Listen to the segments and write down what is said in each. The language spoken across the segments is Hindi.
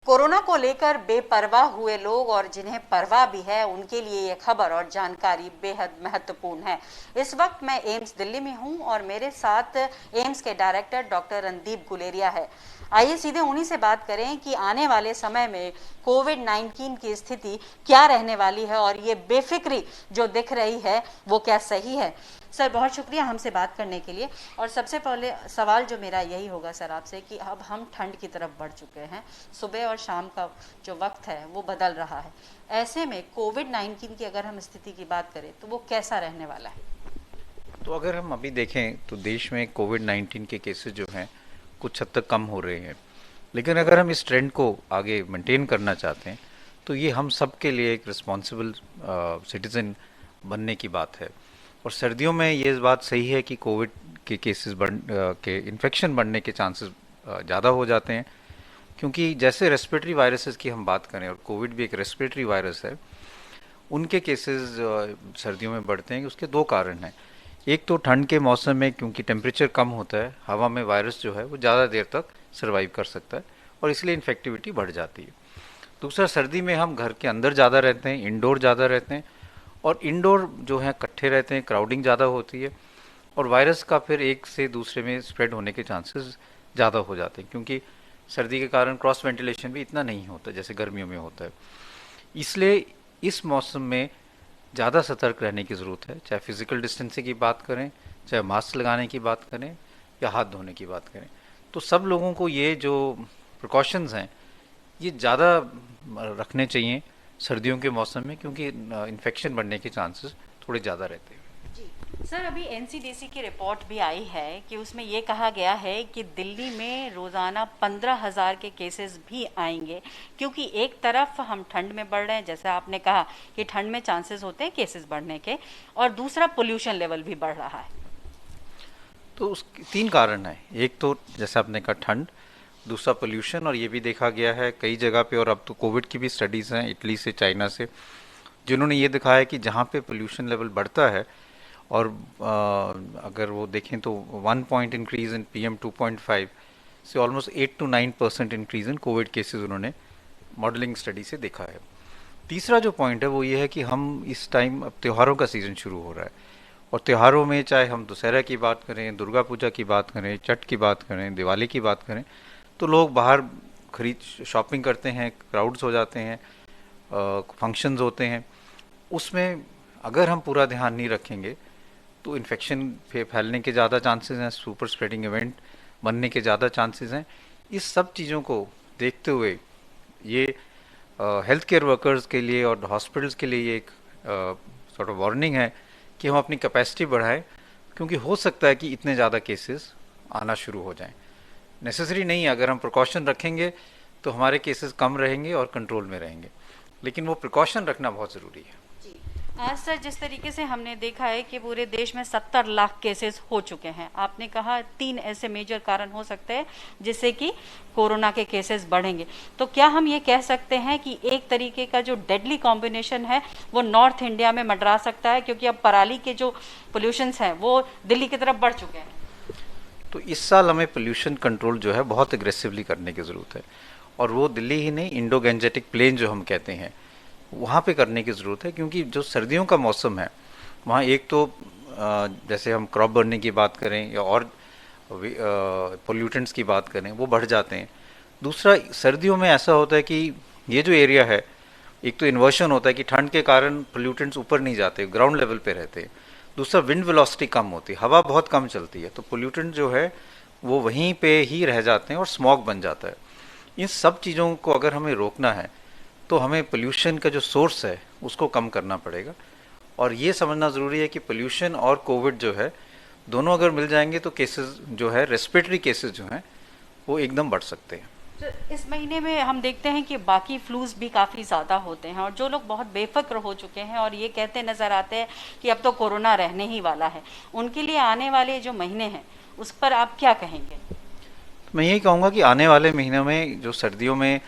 कोरोना को लेकर बेपरवाह हुए लोग और जिन्हें परवाह भी है उनके लिए ये खबर और जानकारी बेहद महत्वपूर्ण है। इस वक्त मैं एम्स दिल्ली में हूं और मेरे साथ एम्स के डायरेक्टर डॉक्टर रणदीप गुलेरिया है। आइए सीधे उन्हीं से बात करें कि आने वाले समय में कोविड-19 की स्थिति क्या रहने वाली है और ये बेफिक्री जो दिख रही है वो क्या सही है। सर, बहुत शुक्रिया हमसे बात करने के लिए। और सबसे पहले सवाल जो मेरा यही होगा सर आपसे कि अब हम ठंड की तरफ बढ़ चुके हैं, सुबह और शाम का जो वक्त है वो बदल रहा है। ऐसे में कोविड-19 की अगर हम स्थिति की बात करें तो वो कैसा रहने वाला है? तो अगर हम अभी देखें तो देश में कोविड-19 के केसेस जो हैं कुछ हद तक कम हो रहे हैं, लेकिन अगर हम इस ट्रेंड को आगे मेंटेन करना चाहते हैं तो ये हम सब के लिए एक रिस्पॉन्सिबल सिटीजन बनने की बात है। और सर्दियों में ये बात सही है कि कोविड के केसेस के इन्फेक्शन बढ़ने के चांसेस ज़्यादा हो जाते हैं, क्योंकि जैसे रेस्पिरेटरी वायरसेस की हम बात करें और कोविड भी एक रेस्पिरेटरी वायरस है, उनके केसेस सर्दियों में बढ़ते हैं। उसके दो कारण हैं। एक तो ठंड के मौसम में क्योंकि टेम्परेचर कम होता है, हवा में वायरस जो है वो ज़्यादा देर तक सर्वाइव कर सकता है और इसलिए इन्फेक्टिविटी बढ़ जाती है। दूसरा, सर्दी में हम घर के अंदर ज़्यादा रहते हैं, इंडोर ज़्यादा रहते हैं और इंडोर जो है इकट्ठे रहते हैं, क्राउडिंग ज़्यादा होती है और वायरस का फिर एक से दूसरे में स्प्रेड होने के चांसेस ज़्यादा हो जाते हैं, क्योंकि सर्दी के कारण क्रॉस वेंटिलेशन भी इतना नहीं होता जैसे गर्मियों में होता है। इसलिए इस मौसम में ज़्यादा सतर्क रहने की ज़रूरत है, चाहे फिजिकल डिस्टेंसिंग की बात करें, चाहे मास्क लगाने की बात करें या हाथ धोने की बात करें। तो सब लोगों को ये जो प्रिकॉशंस हैं ये ज़्यादा रखने चाहिए सर्दियों के मौसम में, क्योंकि इन्फेक्शन बढ़ने के चांसेस थोड़े ज़्यादा रहते हैं। जी सर, अभी एनसीडीसी की रिपोर्ट भी आई है कि उसमें ये कहा गया है कि दिल्ली में रोज़ाना 15,000 के केसेस भी आएंगे, क्योंकि एक तरफ हम ठंड में बढ़ रहे हैं, जैसा आपने कहा कि ठंड में चांसेस होते हैं केसेस बढ़ने के, और दूसरा पोल्यूशन लेवल भी बढ़ रहा है। तो उसके तीन कारण हैं। एक तो जैसे आपने कहा ठंड, दूसरा पोल्यूशन, और ये भी देखा गया है कई जगह पे, और अब तो कोविड की भी स्टडीज़ हैं इटली से, चाइना से, जिन्होंने ये दिखाया कि जहाँ पे पोल्यूशन लेवल बढ़ता है और अगर वो देखें तो 1 पॉइंट इंक्रीज इन PM 2.5 से almost 8 to 9% increase in Covid cases उन्होंने मॉडलिंग स्टडी से देखा है। तीसरा जो पॉइंट है वो ये है कि हम इस टाइम अब त्योहारों का सीज़न शुरू हो रहा है और त्योहारों में चाहे हम दशहरा की बात करें, दुर्गा पूजा की बात करें, छठ की बात करें, दिवाली की बात करें, तो लोग बाहर खरीद शॉपिंग करते हैं, क्राउड्स हो जाते हैं, फंक्शंस होते हैं। उसमें अगर हम पूरा ध्यान नहीं रखेंगे तो इन्फेक्शन फैलने के ज़्यादा चांसेस हैं, सुपर स्प्रेडिंग इवेंट बनने के ज़्यादा चांसेस हैं। इस सब चीज़ों को देखते हुए ये हेल्थ केयर वर्कर्स के लिए और हॉस्पिटल्स के लिए ये एक सॉर्ट ऑफ वार्निंग है कि हम अपनी कैपेसिटी बढ़ाएं, क्योंकि हो सकता है कि इतने ज़्यादा केसेस आना शुरू हो जाएं। नेसेसरी नहीं है, अगर हम प्रिकॉशन रखेंगे तो हमारे केसेस कम रहेंगे और कंट्रोल में रहेंगे, लेकिन वो प्रिकॉशन रखना बहुत ज़रूरी है। आज सर, जिस तरीके से हमने देखा है कि पूरे देश में 70 लाख केसेस हो चुके हैं, आपने कहा 3 ऐसे मेजर कारण हो सकते हैं जिससे कि कोरोना के केसेस बढ़ेंगे, तो क्या हम ये कह सकते हैं कि एक तरीके का जो डेडली कॉम्बिनेशन है वो नॉर्थ इंडिया में मंडरा सकता है, क्योंकि अब पराली के जो पोल्यूशंस हैं वो दिल्ली की तरफ बढ़ चुके हैं? तो इस साल हमें पोल्यूशन कंट्रोल जो है बहुत एग्रेसिवली करने की ज़रूरत है, और वो दिल्ली ही नहीं, इंडो गैंजेटिक प्लेन जो हम कहते हैं वहाँ पे करने की ज़रूरत है। क्योंकि जो सर्दियों का मौसम है वहाँ एक तो जैसे हम क्रॉप बर्निंग की बात करें या और पोल्यूटेंट्स की बात करें, वो बढ़ जाते हैं। दूसरा, सर्दियों में ऐसा होता है कि ये जो एरिया है, एक तो इन्वर्शन होता है कि ठंड के कारण पोल्यूटेंट्स ऊपर नहीं जाते, ग्राउंड लेवल पे रहते हैं। दूसरा, विंड वेलोसिटी कम होती है, हवा बहुत कम चलती है, तो पोल्यूटेंट जो है वो वहीं पे ही रह जाते हैं और स्मॉग बन जाता है। इन सब चीज़ों को अगर हमें रोकना है तो हमें पोल्यूशन का जो सोर्स है उसको कम करना पड़ेगा, और ये समझना ज़रूरी है कि पोल्यूशन और कोविड जो है दोनों अगर मिल जाएंगे तो केसेस जो है, रेस्पिरेटरी केसेस जो हैं, वो एकदम बढ़ सकते हैं। तो इस महीने में हम देखते हैं कि बाकी फ्लूज भी काफ़ी ज़्यादा होते हैं, और जो लोग बहुत बेफिक्र हो चुके हैं और ये कहते नज़र आते हैं कि अब तो कोरोना रहने ही वाला है, उनके लिए आने वाले जो महीने हैं उस पर आप क्या कहेंगे? मैं यही कहूँगा कि आने वाले महीनों में जो सर्दियों में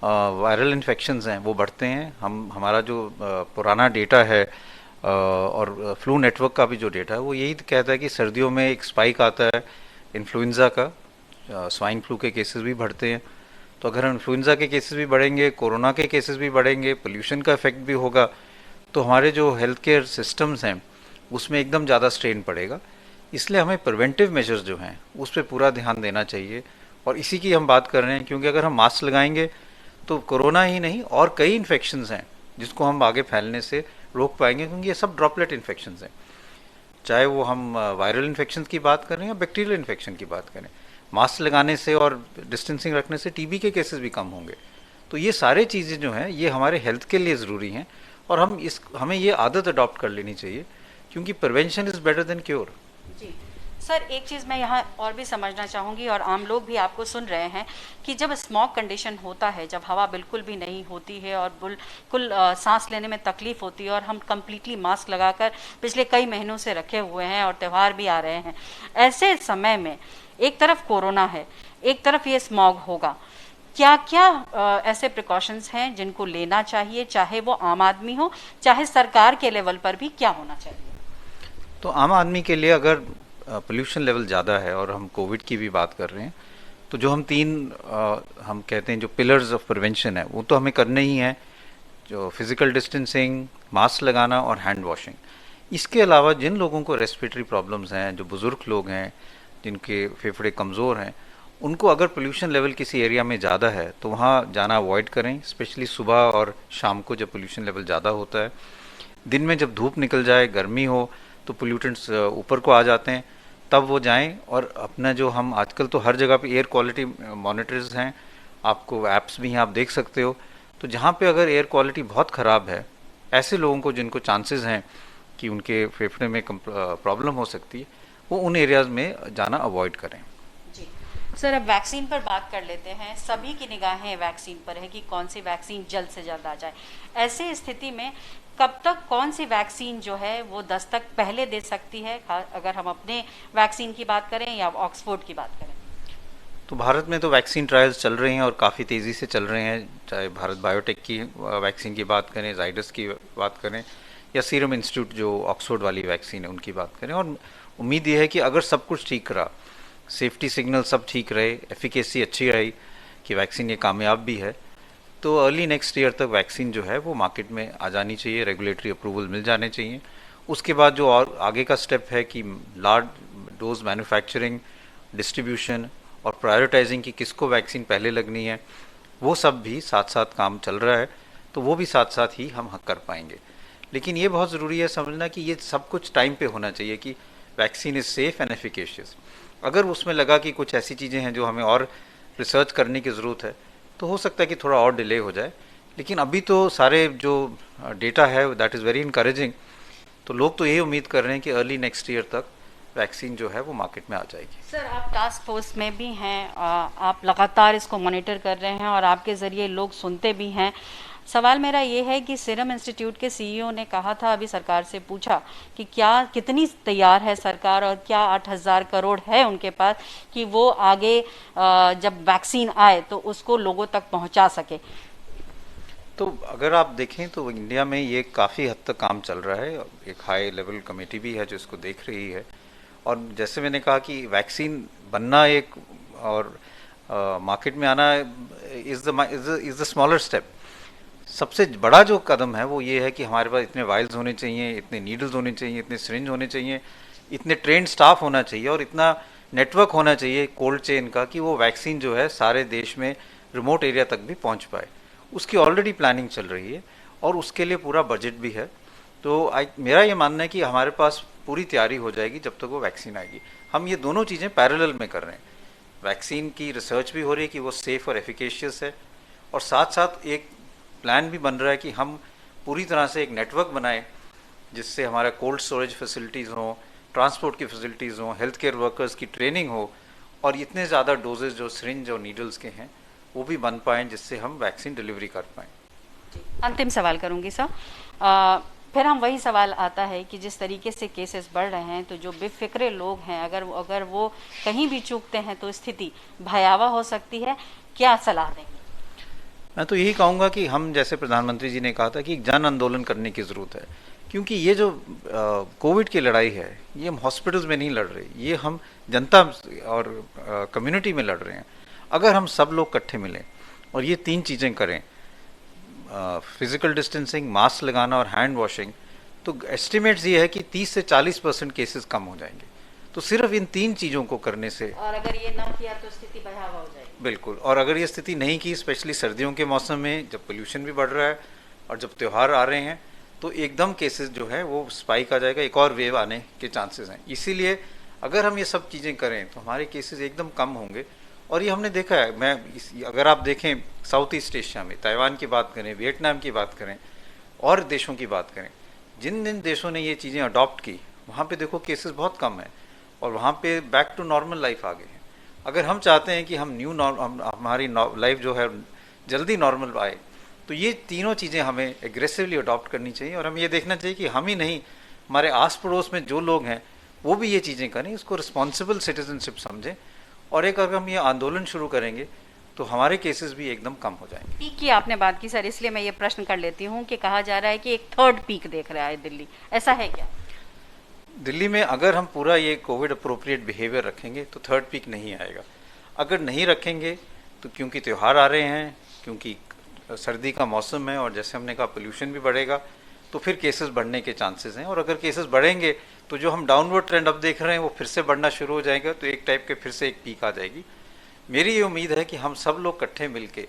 वायरल इन्फेक्शंस हैं वो बढ़ते हैं। हमारा जो पुराना डेटा है और फ्लू नेटवर्क का भी जो डेटा है वो यही कहता है कि सर्दियों में एक स्पाइक आता है इन्फ्लुएंजा का, स्वाइन फ्लू के केसेस भी बढ़ते हैं। तो अगर इन्फ्लुएंजा के केसेस भी बढ़ेंगे, कोरोना के केसेस भी बढ़ेंगे, पोल्यूशन का इफेक्ट भी होगा, तो हमारे जो हेल्थ केयर सिस्टम्स हैं उसमें एकदम ज़्यादा स्ट्रेन पड़ेगा। इसलिए हमें प्रिवेंटिव मेजर्स जो हैं उस पर पूरा ध्यान देना चाहिए, और इसी की हम बात कर रहे हैं, क्योंकि अगर हम मास्क लगाएंगे तो कोरोना ही नहीं और कई इन्फेक्शंस हैं जिसको हम आगे फैलने से रोक पाएंगे, क्योंकि ये सब ड्रॉपलेट इन्फेक्शंस हैं। चाहे वो हम वायरल इन्फेक्शन की बात करें या बैक्टीरियल इन्फेक्शन की बात करें, मास्क लगाने से और डिस्टेंसिंग रखने से टीबी के केसेस भी कम होंगे। तो ये सारी चीज़ें जो हैं ये हमारे हेल्थ के लिए ज़रूरी हैं, और हमें ये आदत अडॉप्ट कर लेनी चाहिए, क्योंकि prevention is better than cure. जी सर, एक चीज़ मैं यहाँ और भी समझना चाहूँगी, और आम लोग भी आपको सुन रहे हैं, कि जब स्मॉग कंडीशन होता है, जब हवा बिल्कुल भी नहीं होती है और बिल्कुल सांस लेने में तकलीफ होती है, और हम कम्प्लीटली मास्क लगाकर पिछले कई महीनों से रखे हुए हैं और त्यौहार भी आ रहे हैं, ऐसे समय में एक तरफ कोरोना है, एक तरफ ये स्मॉग होगा, क्या क्या ऐसे प्रिकॉशंस हैं जिनको लेना चाहिए, चाहे वो आम आदमी हो, चाहे सरकार के लेवल पर भी क्या होना चाहिए? तो आम आदमी के लिए अगर पोल्यूशन लेवल ज़्यादा है और हम कोविड की भी बात कर रहे हैं, तो जो हम हम कहते हैं जो पिलर्स ऑफ प्रिवेंशन है वो तो हमें करने ही हैं, जो फिजिकल डिस्टेंसिंग, मास्क लगाना और हैंड वॉशिंग। इसके अलावा जिन लोगों को रेस्पिरेटरी प्रॉब्लम्स हैं, जो बुज़ुर्ग लोग हैं, जिनके फेफड़े कमज़ोर हैं, उनको अगर पोल्यूशन लेवल किसी एरिया में ज़्यादा है तो वहाँ जाना अवॉइड करें, स्पेशली सुबह और शाम को जब पोल्यूशन लेवल ज़्यादा होता है। दिन में जब धूप निकल जाए, गर्मी हो, तो पोल्यूटेंट्स ऊपर को आ जाते हैं, तब वो जाएं। और अपना जो हम आजकल तो हर जगह पे एयर क्वालिटी मॉनिटर्स हैं, आपको ऐप्स भी हैं, आप देख सकते हो। तो जहाँ पे अगर एयर क्वालिटी बहुत ख़राब है, ऐसे लोगों को जिनको चांसेस हैं कि उनके फेफड़े में प्रॉब्लम हो सकती है, वो उन एरियाज़ में जाना अवॉइड करें। जी सर, अब वैक्सीन पर बात कर लेते हैं। सभी की निगाहें वैक्सीन पर है कि कौन सी वैक्सीन जल्द से जल्द आ जाए। ऐसे स्थिति में कब तक कौन सी वैक्सीन जो है वो दस्तक पहले दे सकती है, अगर हम अपने वैक्सीन की बात करें या ऑक्सफोर्ड की बात करें? तो भारत में तो वैक्सीन ट्रायल्स चल रहे हैं और काफ़ी तेज़ी से चल रहे हैं, चाहे भारत बायोटेक की वैक्सीन की बात करें, जाइडस की बात करें, या सीरम इंस्टीट्यूट जो ऑक्सफोर्ड वाली वैक्सीन है उनकी बात करें। और उम्मीद ये है कि अगर सब कुछ ठीक रहा, सेफ्टी सिग्नल सब ठीक रहे, एफिकेसी अच्छी रही कि वैक्सीन ये कामयाब भी है, तो अर्ली नेक्स्ट ईयर तक वैक्सीन जो है वो मार्केट में आ जानी चाहिए, रेगुलेटरी अप्रूवल मिल जाने चाहिए। उसके बाद जो और आगे का स्टेप है कि लार्ज डोज मैन्युफैक्चरिंग, डिस्ट्रीब्यूशन और प्रायोरिटाइजिंग कि किसको वैक्सीन पहले लगनी है, वो सब भी साथ साथ काम चल रहा है, तो वो भी साथ साथ ही हम कर पाएंगे। लेकिन ये बहुत ज़रूरी है समझना कि ये सब कुछ टाइम पे होना चाहिए कि vaccine is safe and efficacious. अगर उसमें लगा कि कुछ ऐसी चीज़ें हैं जो हमें और रिसर्च करने की ज़रूरत है, तो हो सकता है कि थोड़ा और डिले हो जाए। लेकिन अभी तो सारे जो डेटा है दैट इज़ वेरी इनकरेजिंग, तो लोग तो यही उम्मीद कर रहे हैं कि अर्ली नेक्स्ट ईयर तक वैक्सीन जो है वो मार्केट में आ जाएगी। सर, आप टास्क फोर्स में भी हैं, आप लगातार इसको मॉनिटर कर रहे हैं और आपके ज़रिए लोग सुनते भी हैं। सवाल मेरा ये है कि सीरम इंस्टीट्यूट के सीईओ ने कहा था, अभी सरकार से पूछा कि क्या कितनी तैयार है सरकार, और क्या 8,000 करोड़ है उनके पास कि वो आगे जब वैक्सीन आए तो उसको लोगों तक पहुंचा सके? तो अगर आप देखें तो इंडिया में ये काफ़ी हद तक काम चल रहा है, एक हाई लेवल कमेटी भी है जो इसको देख रही है। और जैसे मैंने कहा कि वैक्सीन बनना एक और मार्केट में आना इज़ द स्मॉलर स्टेप। सबसे बड़ा जो कदम है वो ये है कि हमारे पास इतने वायल्स होने चाहिए, इतने नीडल्स होने चाहिए, इतने सिरिंज होने चाहिए, इतने ट्रेंड स्टाफ होना चाहिए और इतना नेटवर्क होना चाहिए कोल्ड चेन का कि वो वैक्सीन जो है सारे देश में रिमोट एरिया तक भी पहुंच पाए। उसकी ऑलरेडी प्लानिंग चल रही है और उसके लिए पूरा बजट भी है। तो मेरा ये मानना है कि हमारे पास पूरी तैयारी हो जाएगी जब तक वो वैक्सीन आएगी। हम ये दोनों चीज़ें पैरेलल में कर रहे हैं, वैक्सीन की रिसर्च भी हो रही है कि वो सेफ़ और एफिकेशियस है, और साथ साथ एक प्लान भी बन रहा है कि हम पूरी तरह से एक नेटवर्क बनाएं जिससे हमारा कोल्ड स्टोरेज फैसिलिटीज़ हों, ट्रांसपोर्ट की फैसिलिटीज़ हों, हेल्थ केयर वर्कर्स की ट्रेनिंग हो, और इतने ज़्यादा डोजेज जो सिरिंज और नीडल्स के हैं वो भी बन पाएँ जिससे हम वैक्सीन डिलीवरी कर पाएँ। अंतिम सवाल करूंगी सर, फिर हम वही सवाल आता है कि जिस तरीके से केसेस बढ़ रहे हैं, तो जो बेफिक्रे लोग हैं, अगर वो कहीं भी चूकते हैं तो स्थिति भयावह हो सकती है। क्या सलाह देंगे? मैं तो यही कहूँगा कि हम, जैसे प्रधानमंत्री जी ने कहा था, कि एक जन आंदोलन करने की ज़रूरत है, क्योंकि ये जो कोविड की लड़ाई है ये हम हॉस्पिटल्स में नहीं लड़ रहे, ये हम जनता और कम्युनिटी में लड़ रहे हैं। अगर हम सब लोग इकट्ठे मिलें, और ये 3 चीज़ें करें, फिजिकल डिस्टेंसिंग, मास्क लगाना और हैंड वॉशिंग, तो एस्टिमेट्स ये है कि 30 से 40% केसेस कम हो जाएंगे। तो सिर्फ इन 3 चीज़ों को करने से, और अगर ये ना किया तो स्थिति भयावह हो जाएगी। बिल्कुल, और अगर ये स्थिति नहीं की, स्पेशली सर्दियों के मौसम में जब पोल्यूशन भी बढ़ रहा है और जब त्यौहार आ रहे हैं, तो एकदम केसेस जो है वो स्पाइक आ जाएगा, एक और वेव आने के चांसेस हैं। इसीलिए अगर हम ये सब चीज़ें करें तो हमारे केसेस एकदम कम होंगे। और ये हमने देखा है, अगर आप देखें साउथ ईस्ट एशिया में, ताइवान की बात करें, वियतनाम की बात करें और देशों की बात करें, जिन जिन देशों ने ये चीज़ें अडॉप्ट की, वहाँ पे देखो केसेस बहुत कम है और वहाँ पे बैक टू नॉर्मल लाइफ आ गए हैं। अगर हम चाहते हैं कि हम हमारी लाइफ जो है जल्दी नॉर्मल आए, तो ये तीनों चीज़ें हमें एग्रेसिवली अडॉप्ट करनी चाहिए। और हमें ये देखना चाहिए कि हम ही नहीं, हमारे आस पड़ोस में जो लोग हैं वो भी ये चीज़ें करें, इसको रिस्पॉन्सिबल सिटीजनशिप समझें। और एक अगर हम ये आंदोलन शुरू करेंगे तो हमारे केसेस भी एकदम कम हो जाएंगे। पीक की आपने बात की सर, इसलिए मैं ये प्रश्न कर लेती हूँ कि कहा जा रहा है कि एक थर्ड पीक देख रहा है दिल्ली, ऐसा है क्या? दिल्ली में अगर हम पूरा ये कोविड अप्रोप्रिएट बिहेवियर रखेंगे तो थर्ड पीक नहीं आएगा। अगर नहीं रखेंगे तो क्योंकि त्यौहार आ रहे हैं, क्योंकि सर्दी का मौसम है और जैसे हमने कहा पोल्यूशन भी बढ़ेगा, तो फिर केसेस बढ़ने के चांसेस हैं। और अगर केसेस बढ़ेंगे तो जो हम डाउनवर्ड ट्रेंड अब देख रहे हैं वो फिर से बढ़ना शुरू हो जाएगा, तो एक टाइप के फिर से एक पीक आ जाएगी। मेरी ये उम्मीद है कि हम सब लोग इकट्ठे मिलके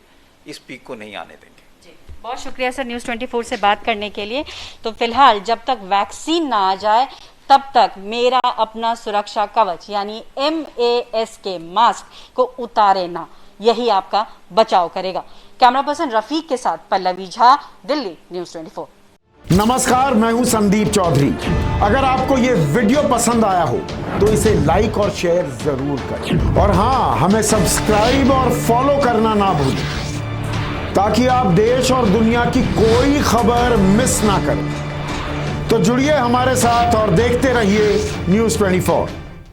इस पीक को नहीं आने देंगे। बहुत शुक्रिया सर न्यूज़ 24 से बात करने के लिए। तो फिलहाल जब तक वैक्सीन ना आ जाए तब तक मेरा अपना सुरक्षा कवच यानी MASK मास्क को उतारे ना, यही आपका बचाव करेगा। कैमरा पर्सन रफीक के साथ पल्लवी झा, दिल्ली न्यूज़ 24। नमस्कार, मैं हूं संदीप चौधरी। अगर आपको ये वीडियो पसंद आया हो तो इसे लाइक और शेयर जरूर करें और हाँ, हमें सब्सक्राइब और फॉलो करना ना भूलें ताकि आप देश और दुनिया की कोई खबर मिस ना करें। तो जुड़िए हमारे साथ और देखते रहिए न्यूज़ 24।